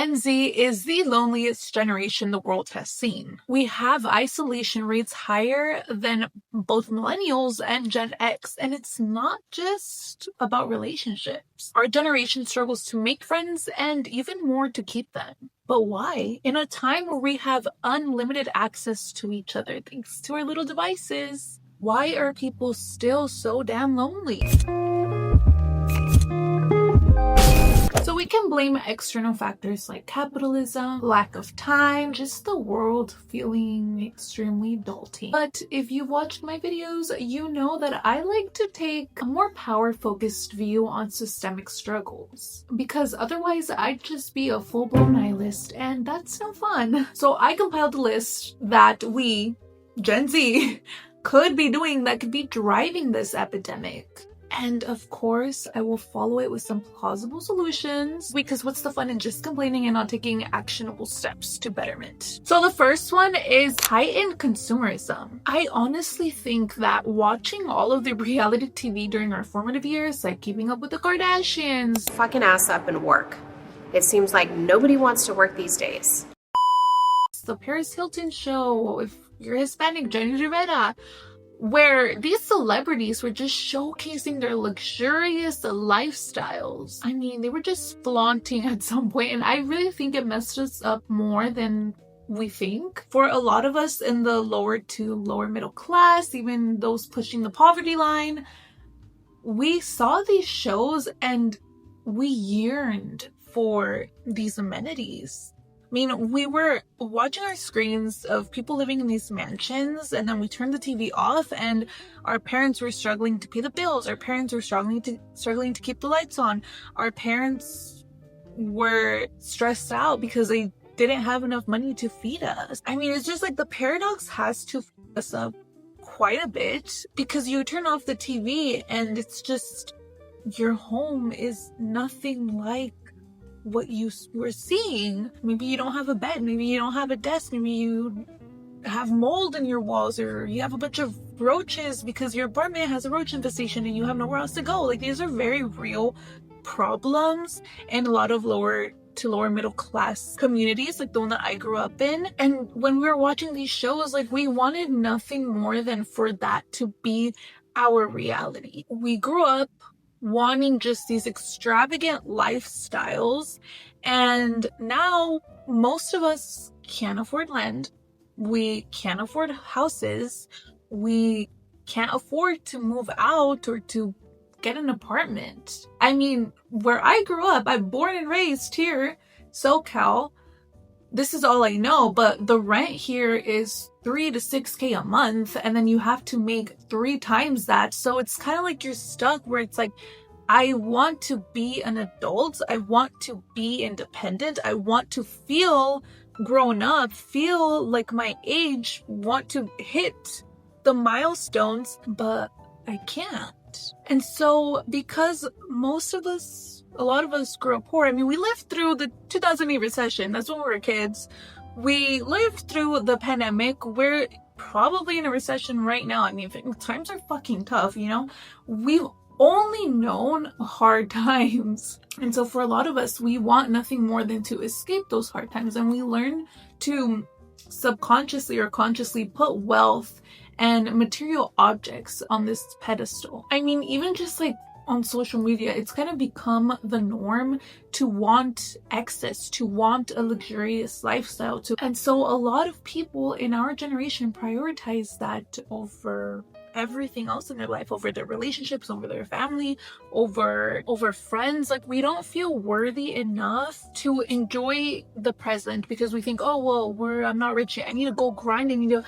Gen Z is the loneliest generation the world has seen. We have isolation rates higher than both millennials and Gen X, and it's not just about relationships. Our generation struggles to make friends and even more to keep them. But why? In a time where we have unlimited access to each other thanks to our little devices, why are people still so damn lonely? So we can blame external factors like capitalism, lack of time, just the world feeling extremely adulting. But if you've watched my videos, you know that I like to take a more power-focused view on systemic struggles, because otherwise I'd just be a full-blown nihilist, and that's no fun. So I compiled a list that we, Gen Z, could be doing that could be driving this epidemic. And of course, I will follow it with some plausible solutions, because what's the fun in just complaining and not taking actionable steps to betterment? So the first one is heightened consumerism. I honestly think that watching all of the reality TV during our formative years, like Keeping Up with the Kardashians, fucking ass up and work. It seems like nobody wants to work these days. The Paris Hilton show, if you're Hispanic, Jenny Rivera, where these celebrities were just showcasing their luxurious lifestyles. I mean, they were just flaunting at some point, and I really think it messed us up more than we think. For a lot of us in the lower to lower middle class, even those pushing the poverty line, we saw these shows and we yearned for these amenities. I mean, we were watching our screens of people living in these mansions, and then we turned the TV off and our parents were struggling to pay the bills. Our parents were struggling to keep the lights on. Our parents were stressed out because they didn't have enough money to feed us. I mean, it's just like the paradox has to f us up quite a bit, because you turn off the TV and it's just, your home is nothing like what you were seeing. Maybe you don't have a bed, maybe you don't have a desk, maybe you have mold in your walls, or you have a bunch of roaches because your apartment has a roach infestation and you have nowhere else to go. Like, these are very real problems in a lot of lower to lower middle class communities, like the one that I grew up in. And when we were watching these shows, like, we wanted nothing more than for that to be our reality. We grew up wanting just these extravagant lifestyles, and now most of us can't afford land, we can't afford houses, we can't afford to move out or to get an apartment. I mean, where I grew up, I'm born and raised here, SoCal, this is all I know, but the rent here is $3 to $6K a month, and then you have to make 3 times that. So it's kind of like you're stuck where it's like, I want to be an adult, I want to be independent, I want to feel grown up, feel like my age, want to hit the milestones, but I can't. And so, because a lot of us grew up poor. I mean, we lived through the 2008 recession. That's when we were kids. We lived through the pandemic. We're probably in a recession right now. I mean, times are fucking tough, you know? We've only known hard times. And so for a lot of us, we want nothing more than to escape those hard times. And we learn to subconsciously or consciously put wealth and material objects on this pedestal. I mean, even just like on social media, it's kind of become the norm to want excess, to want a luxurious lifestyle. And so a lot of people in our generation prioritize that over everything else in their life, over their relationships, over their family, over friends. Like, we don't feel worthy enough to enjoy the present because we think, oh, well, I'm not rich yet. I need to go grind. I need to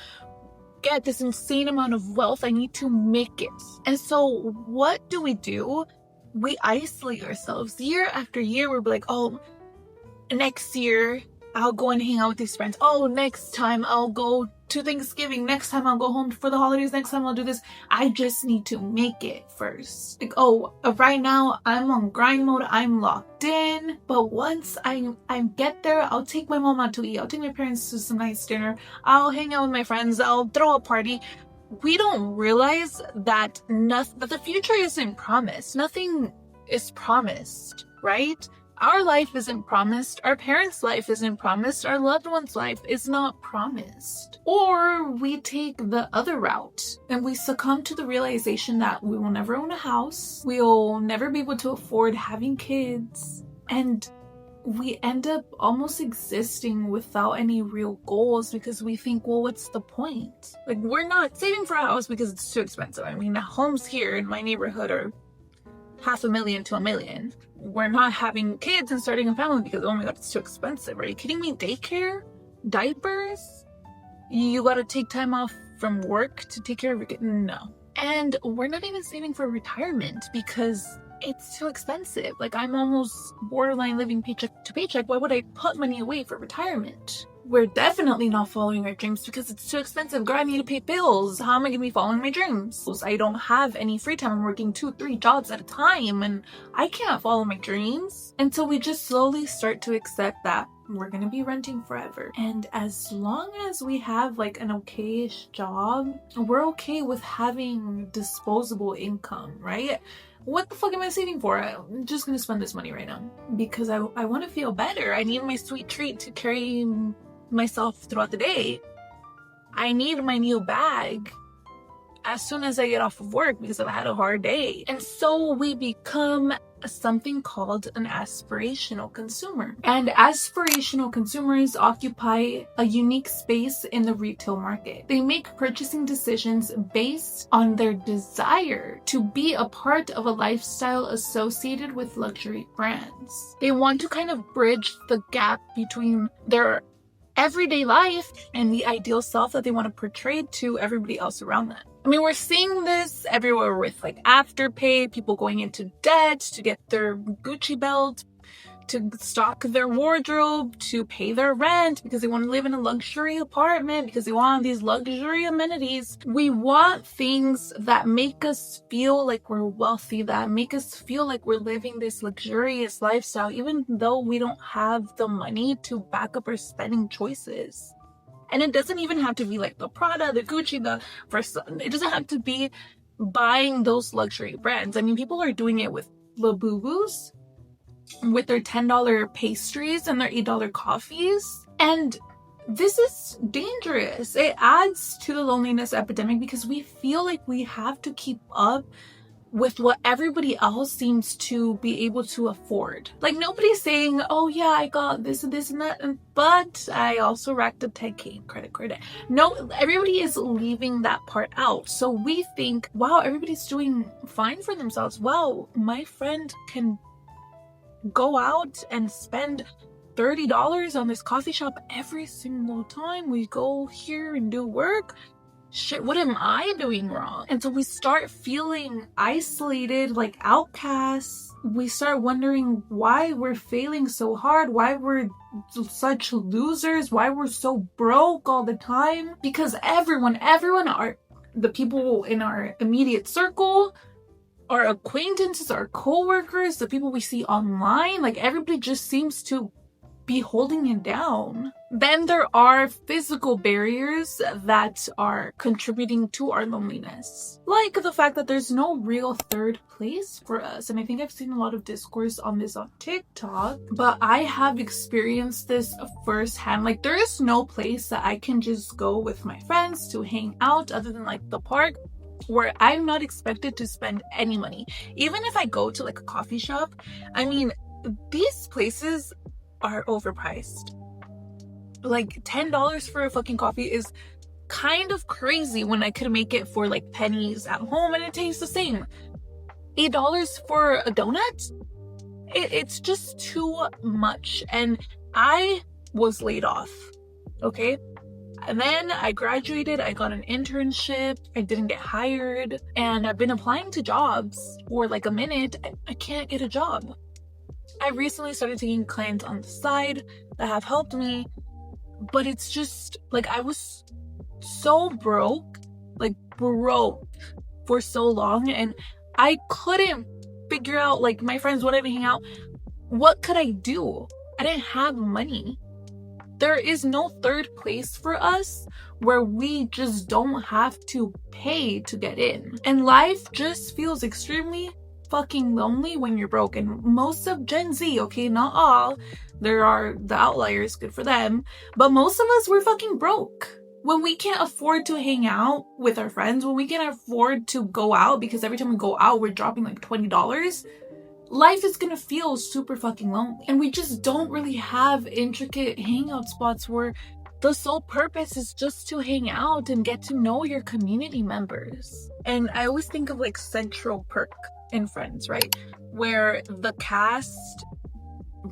get this insane amount of wealth. I need to make it. And so what do? We isolate ourselves year after year. We're like, oh, next year I'll go and hang out with these friends. Oh, next time I'll go to Thanksgiving. Next time I'll go home for the holidays. Next time I'll do this. I just need to make it first. Like, oh, right now I'm on grind mode. I'm locked in. But once I get there, I'll take my mom out to eat. I'll take my parents to some nice dinner. I'll hang out with my friends. I'll throw a party. We don't realize that that the future isn't promised. Nothing is promised, right? Our life isn't promised, our parents' life isn't promised, our loved one's life is not promised. Or we take the other route and we succumb to the realization that we will never own a house, we'll never be able to afford having kids, and we end up almost existing without any real goals because we think, well, what's the point? Like, we're not saving for a house because it's too expensive. I mean, homes here in my neighborhood are $500,000 to $1 million. We're not having kids and starting a family because, oh my god, it's too expensive. Are you kidding me? Daycare? Diapers? You gotta take time off from work to take care of your kid? No. And we're not even saving for retirement because it's too expensive. Like, I'm almost borderline living paycheck to paycheck. Why would I put money away for retirement? We're definitely not following our dreams because it's too expensive. Girl, I need to pay bills. How am I gonna be following my dreams? I don't have any free time. I'm working 2-3 jobs at a time and I can't follow my dreams. And so we just slowly start to accept that we're gonna be renting forever. And as long as we have like an okay-ish job, we're okay with having disposable income, right? What the fuck am I saving for? I'm just gonna spend this money right now because I want to feel better. I need my sweet treat to carry myself throughout the day. I need my new bag as soon as I get off of work because I've had a hard day. And so we become something called an aspirational consumer. And aspirational consumers occupy a unique space in the retail market. They make purchasing decisions based on their desire to be a part of a lifestyle associated with luxury brands. They want to kind of bridge the gap between their everyday life and the ideal self that they want to portray to everybody else around them. I mean, we're seeing this everywhere with like Afterpay, people going into debt to get their Gucci belt, to stock their wardrobe, to pay their rent because they want to live in a luxury apartment, because they want these luxury amenities. We want things that make us feel like we're wealthy, that make us feel like we're living this luxurious lifestyle, even though we don't have the money to back up our spending choices. And it doesn't even have to be like the Prada, the Gucci, it doesn't have to be buying those luxury brands. I mean, people are doing it with Labubus, with their $10 pastries and their $8 coffees. And this is dangerous. It adds to the loneliness epidemic because we feel like we have to keep up with what everybody else seems to be able to afford. Like, nobody's saying, oh yeah, I got this and this and that, but I also racked up 10K in credit. No, everybody is leaving that part out. So we think, wow, everybody's doing fine for themselves. Wow, my friend can go out and spend $30 on this coffee shop every single time we go here and do work. Shit, what am I doing wrong? And so we start feeling isolated, like outcasts. We start wondering why we're failing so hard, why we're such losers, why we're so broke all the time. Because everyone are the people in our immediate circle, our acquaintances, our coworkers, the people we see online, like everybody just seems to be holding it down. Then there are physical barriers that are contributing to our loneliness. Like the fact that there's no real third place for us. And I think I've seen a lot of discourse on this on TikTok, but I have experienced this firsthand. Like, there is no place that I can just go with my friends to hang out other than like the park, where I'm not expected to spend any money. Even if I go to like a coffee shop, I mean, these places are overpriced. Like, $10 for a fucking coffee is kind of crazy when I could make it for like pennies at home and it tastes the same. $8 for a donut? It's just too much. And I was laid off, okay? And then I graduated, I got an internship, I didn't get hired, and I've been applying to jobs for like a minute. I can't get a job. I recently started taking clients on the side that have helped me, but it's just like I was so broke for so long, and I couldn't figure out, like, my friends wanted to hang out. What could I do? I didn't have money. There is no third place for us where we just don't have to pay to get in. And life just feels extremely fucking lonely when you're broke. And most of Gen Z, okay, not all, there are the outliers, good for them, but most of us, we're fucking broke. When we can't afford to hang out with our friends, when we can't afford to go out, because every time we go out, we're dropping like $20, life is gonna feel super fucking lonely. And we just don't really have intricate hangout spots where the sole purpose is just to hang out and get to know your community members. And I always think of like Central Perk in Friends, right? Where the cast,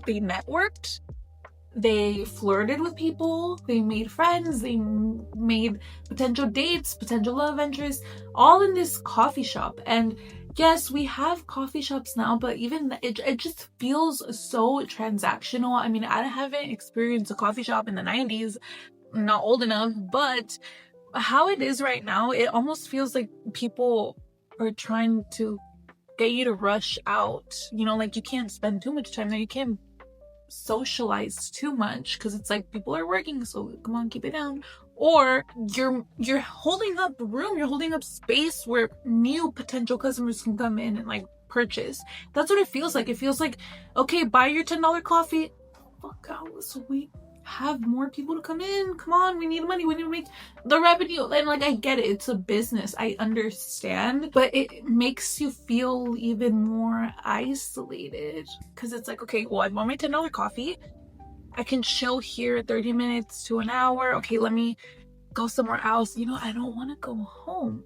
they networked, they flirted with people, they made friends, they made potential dates, potential love ventures, all in this coffee shop. And yes, we have coffee shops now, but even it just feels so transactional. I mean, I haven't experienced a coffee shop in the 90s, I'm not old enough, but how it is right now, it almost feels like people are trying to get you to rush out. You know, like you can't spend too much time there, you can't socialize too much because it's like people are working, so come on, keep it down. Or you're holding up room, you're holding up space where new potential customers can come in and like purchase. That's what it feels like. It feels like, okay, buy your $10 coffee, fuck out, so we have more people to come in. Come on, we need money, we need to make the revenue. And like, I get it, it's a business, I understand, but it makes you feel even more isolated because it's like, okay, well, I want my $10 coffee, I can chill here 30 minutes to an hour. Okay, let me go somewhere else. You know, I don't want to go home.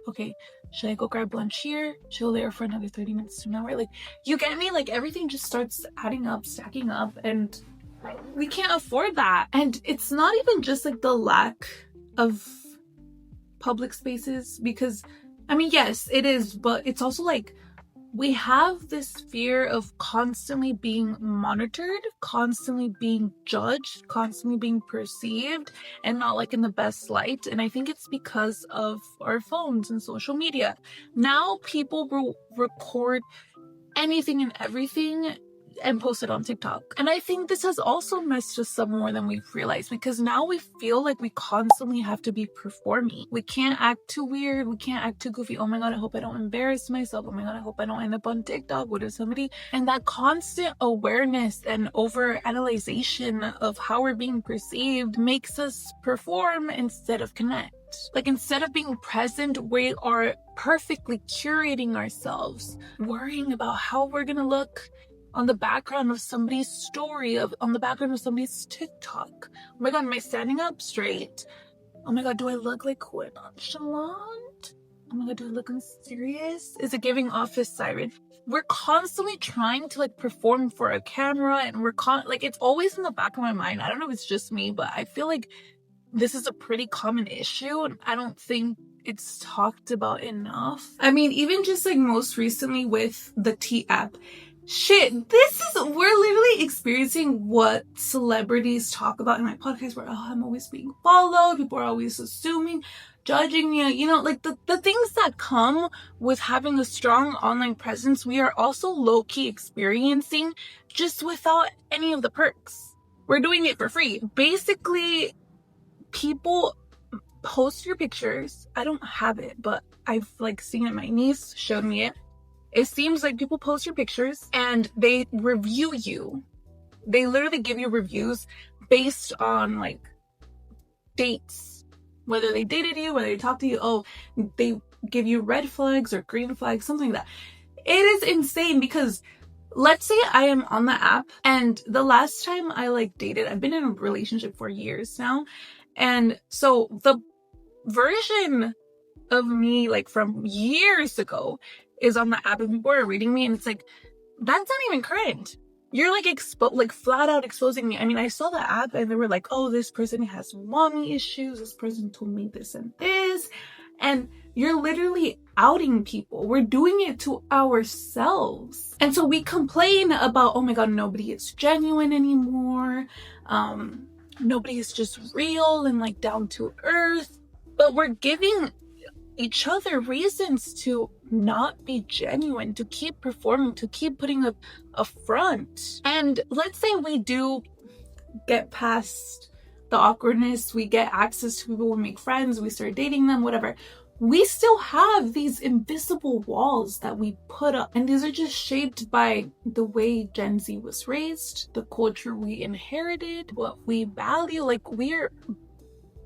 Okay, should I go grab lunch here, chill there for another 30 minutes to an hour? Like, you get me? Like, everything just starts adding up, stacking up, and we can't afford that. And it's not even just like the lack of public spaces, because I mean, yes, it is, but it's also like we have this fear of constantly being monitored, constantly being judged, constantly being perceived, and not like in the best light. And I think it's because of our phones and social media. Now people will record anything and everything and post it on TikTok. And I think this has also messed us up more than we've realized, because now we feel like we constantly have to be performing. We can't act too weird, we can't act too goofy. Oh my god, I hope I don't embarrass myself. Oh my god, I hope I don't end up on TikTok. What if somebody... And that constant awareness and over-analyzation of how we're being perceived makes us perform instead of connect. Like, instead of being present, we are perfectly curating ourselves, worrying about how we're gonna look on the background of somebody's story, on the background of somebody's TikTok. Oh my god, am I standing up straight? Oh my god, do I look like quite nonchalant? Oh my god, do I look mysterious? Is it giving office siren? We're constantly trying to like perform for a camera, and we're like, it's always in the back of my mind. I don't know if it's just me, but I feel like this is a pretty common issue, and I don't think it's talked about enough. I mean, even just like most recently with the T app, shit, we're literally experiencing what celebrities talk about in my podcast, where, oh, I'm always being followed, people are always assuming, judging me, you know, like the things that come with having a strong online presence, we are also low-key experiencing just without any of the perks. We're doing it for free. Basically, people post your pictures. I don't have it, but I've like seen it. My niece showed me it. It seems like people post your pictures and they review you. They literally give you reviews based on like dates, whether they dated you, whether they talked to you. Oh, they give you red flags or green flags, something like that. It is insane, because let's say I am on the app, and the last time I like dated, I've been in a relationship for years now. And so the version of me like from years ago is on the app, and people are reading me, and it's like, that's not even current. You're like flat out exposing me. I mean, I saw the app and they were like, oh, this person has mommy issues, this person told me this and this, and you're literally outing people. We're doing it to ourselves. And so we complain about, oh my god, nobody is genuine anymore, nobody is just real and like down to earth. But we're giving each other reasons to not be genuine, to keep performing, to keep putting up a front. And let's say we do get past the awkwardness, we get access to people, we make friends, we start dating them, whatever. we still have these invisible walls that we put up. And these are just shaped by the way Gen Z was raised, the culture we inherited, what we value. Like, we're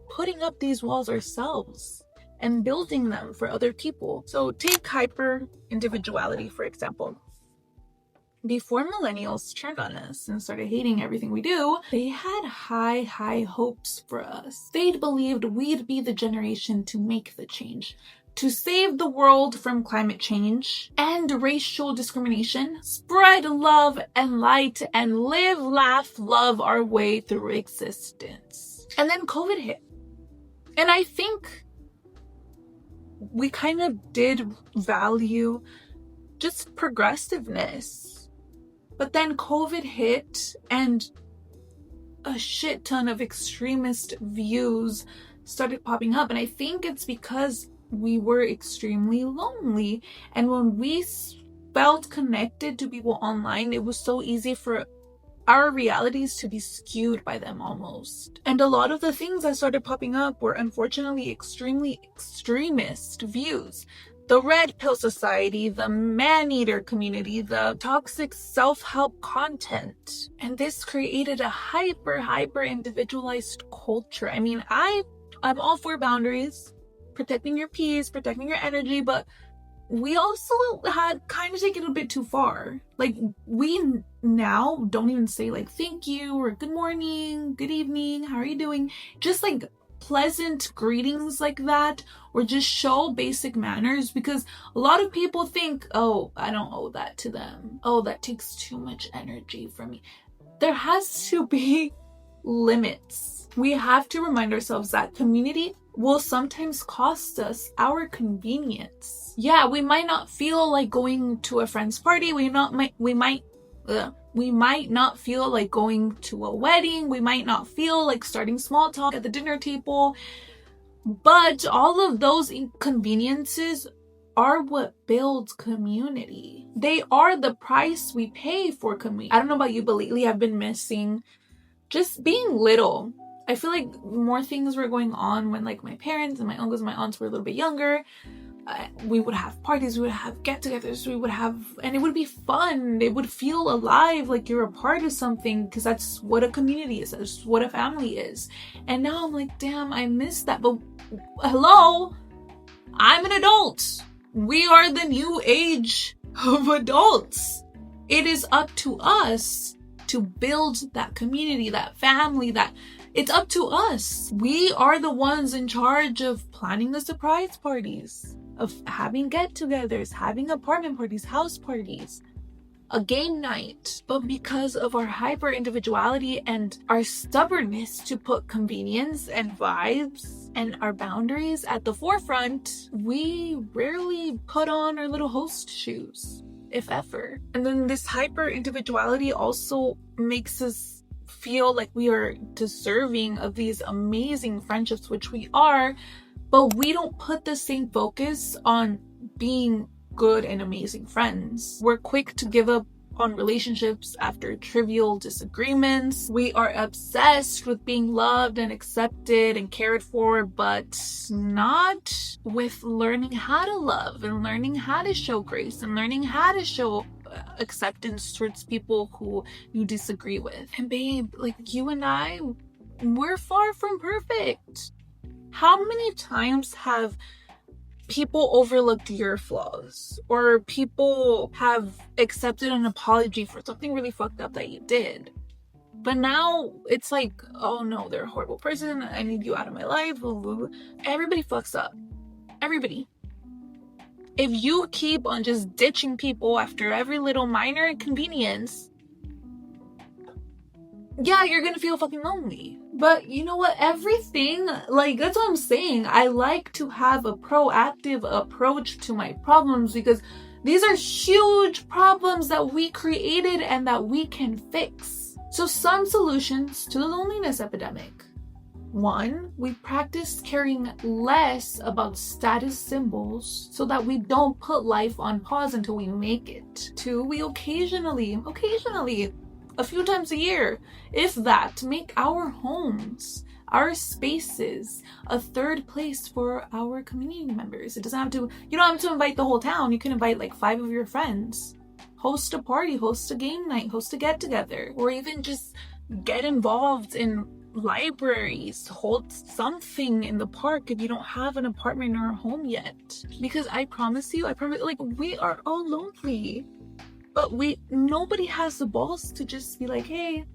putting up these walls ourselves and building them for other people. So take hyper-individuality, for example. Before millennials turned on us and started hating everything we do, they had high hopes for us. They believed we'd be the generation to make the change, to save the world from climate change and racial discrimination, spread love and light, and live, laugh, love our way through existence. And then COVID hit. And I think we kind of did value just progressiveness. But then COVID hit and a shit ton of extremist views started popping up. And I think it's because we were extremely lonely. And when we felt connected to people online, it was so easy for our realities to be skewed by them almost. And a lot of the things that started popping up were unfortunately extremely extremist views. The Red Pill Society, the man-eater community, the toxic self-help content. And this created a hyper individualized culture. I mean, I'm all for boundaries, protecting your peace, protecting your energy, but we also had kind of taken it a bit too far. Like, we now don't even say like thank you or good morning, good evening, how are you doing? Just like pleasant greetings like that, or just show basic manners, because a lot of people think, oh, I don't owe that to them. Oh, that takes too much energy from me. There has to be limits. We have to remind ourselves that community will sometimes cost us our convenience. Yeah, we might not feel like going to a friend's party. We might not feel like going to a wedding. We might not feel like starting small talk at the dinner table. But all of those inconveniences are what builds community. They are the price we pay for community. I don't know about you, but lately I've been missing just being little. I feel like more things were going on when like my parents and my uncles and my aunts were a little bit younger. We would have parties, we would have get-togethers, and it would be fun. It would feel alive, like you're a part of something, because that's what a community is. That's what a family is. And now I'm like, damn, I miss that. But hello, I'm an adult. We are the new age of adults. It is up to us to build that community, that family, it's up to us. We are the ones in charge of planning the surprise parties, of having get-togethers, having apartment parties, house parties, a game night. But because of our hyper-individuality and our stubbornness to put convenience and vibes and our boundaries at the forefront, we rarely put on our little host shoes, if ever. And then this hyper-individuality also makes us feel like we are deserving of these amazing friendships, which we are, but we don't put the same focus on being good and amazing friends. We're quick to give up on relationships after trivial disagreements. We are obsessed with being loved and accepted and cared for, but not with learning how to love and learning how to show grace and learning how to show acceptance towards people who you disagree with. And babe, like, you and I, we're far from perfect. How many times have people overlooked your flaws, or people have accepted an apology for something really fucked up that you did? But now it's like, oh no, they're a horrible person, I need you out of my life. Everybody fucks up. Everybody. If you keep on just ditching people after every little minor inconvenience, yeah, you're gonna feel fucking lonely. But you know what? Everything, like, that's what I'm saying. I like to have a proactive approach to my problems, because these are huge problems that we created and that we can fix. So some solutions to the loneliness epidemic. 1, we practice caring less about status symbols so that we don't put life on pause until we make it. 2, we occasionally, a few times a year, if that, make our homes, our spaces a third place for our community members. It doesn't have to, you don't have to invite the whole town. You can invite like 5 of your friends. Host a party, host a game night, host a get together, or even just get involved in libraries, hold something in the park if you don't have an apartment or a home yet. Because I promise, like, we are all lonely, but nobody has the balls to just be like, hey,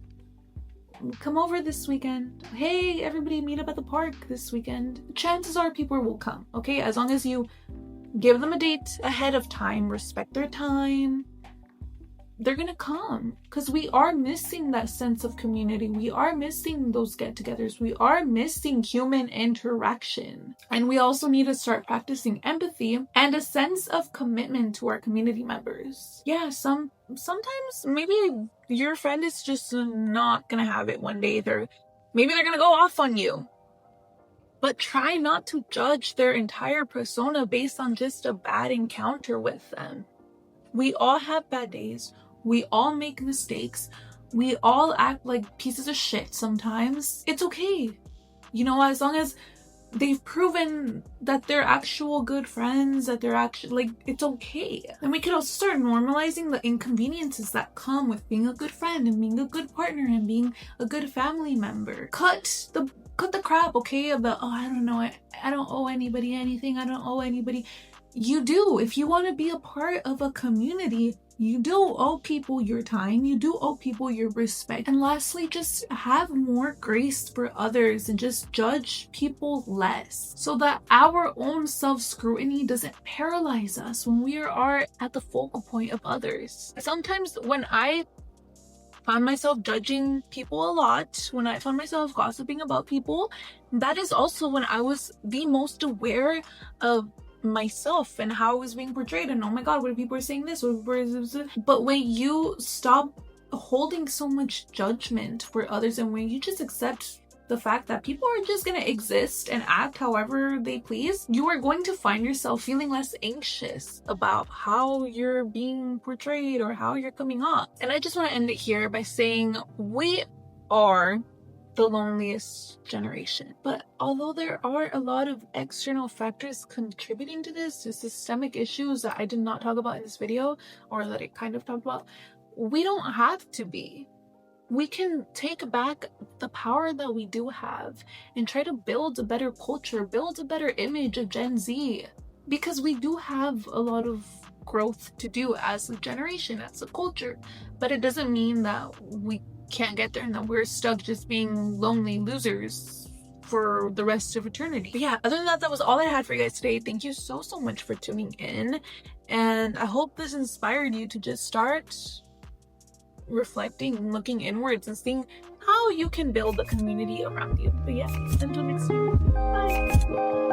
come over this weekend. Hey, everybody meet up at the park this weekend. Chances are people will come, okay? As long as you give them a date ahead of time, respect their time, they're gonna come, because we are missing that sense of community. We are missing those get-togethers. We are missing human interaction. And we also need to start practicing empathy and a sense of commitment to our community members. Yeah, sometimes maybe your friend is just not gonna have it one day. Maybe they're gonna go off on you. But try not to judge their entire persona based on just a bad encounter with them. We all have bad days. We all make mistakes. We all act like pieces of shit sometimes. It's okay. You know, as long as they've proven that they're actual good friends, that they're actually, like, it's okay. And we could also start normalizing the inconveniences that come with being a good friend and being a good partner and being a good family member. Cut the crap, okay, about, oh, I don't know, I don't owe anybody anything, I don't owe anybody. You do. If you want to be a part of a community, you do owe people your time. You do owe people your respect. And lastly, just have more grace for others and just judge people less, so that our own self-scrutiny doesn't paralyze us when we are at the focal point of others. Sometimes when I found myself judging people a lot, when I found myself gossiping about people, that is also when I was the most aware of myself and how I was being portrayed, and oh my god, what if people are saying this, but when you stop holding so much judgment for others, and when you just accept the fact that people are just gonna exist and act however they please, you are going to find yourself feeling less anxious about how you're being portrayed or how you're coming off. And I just want to end it here by saying we are the loneliest generation. But although there are a lot of external factors contributing to this, the systemic issues that I did not talk about in this video, or that I kind of talked about, we don't have to be. We can take back the power that we do have and try to build a better culture, build a better image of Gen Z, because we do have a lot of growth to do as a generation, as a culture. But it doesn't mean that we can't get there and that we're stuck just being lonely losers for the rest of eternity. But yeah, other than that, that was all I had for you guys today. Thank you so much for tuning in, and I hope this inspired you to just start reflecting, looking inwards, and seeing how you can build a community around you. But yeah, until next time, bye.